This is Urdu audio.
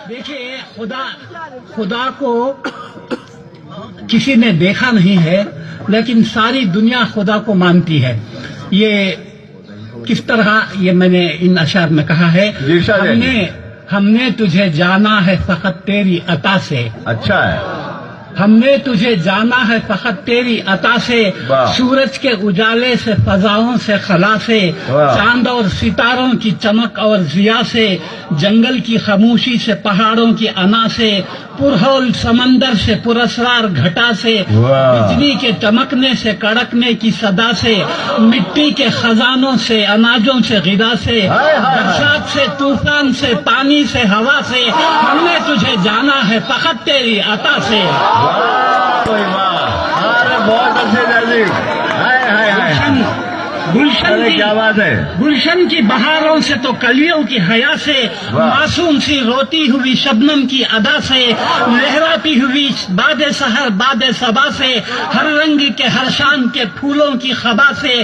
دیکھیے خدا کو کسی نے دیکھا نہیں ہے، لیکن ساری دنیا خدا کو مانتی ہے۔ یہ کس طرح یہ میں نے ان اشعار میں کہا ہے، ہم نے تجھے جانا ہے فقط تیری عطا سے۔ اچھا ہے، ہم نے تجھے جانا ہے فقط تیری عطا سے، سورج کے اجالے سے، فضاؤں سے، خلا سے، چاند اور ستاروں کی چمک اور ضیاء سے، جنگل کی خاموشی سے، پہاڑوں کی انا سے، پرہول سمندر سے، پراسرار گھٹا سے، بجلی کے چمکنے سے، کڑکنے کی صدا سے، مٹی کے خزانوں سے، اناجوں سے، غذا سے، برسات سے، طوفان سے، پانی سے، ہوا سے، ہم نے تجھے جانا ہے فقط تیری عطا سے۔ بہت اچھے جی، کیا بات ہے۔ گلشن کی بہاروں سے تو کلیوں کی حیا سے، معصوم سی روتی ہوئی شبنم کی ادا سے، لہراتی ہوئی باد سحر باد صبا سے، ہر رنگ کے ہر شان کے پھولوں کی خبا سے،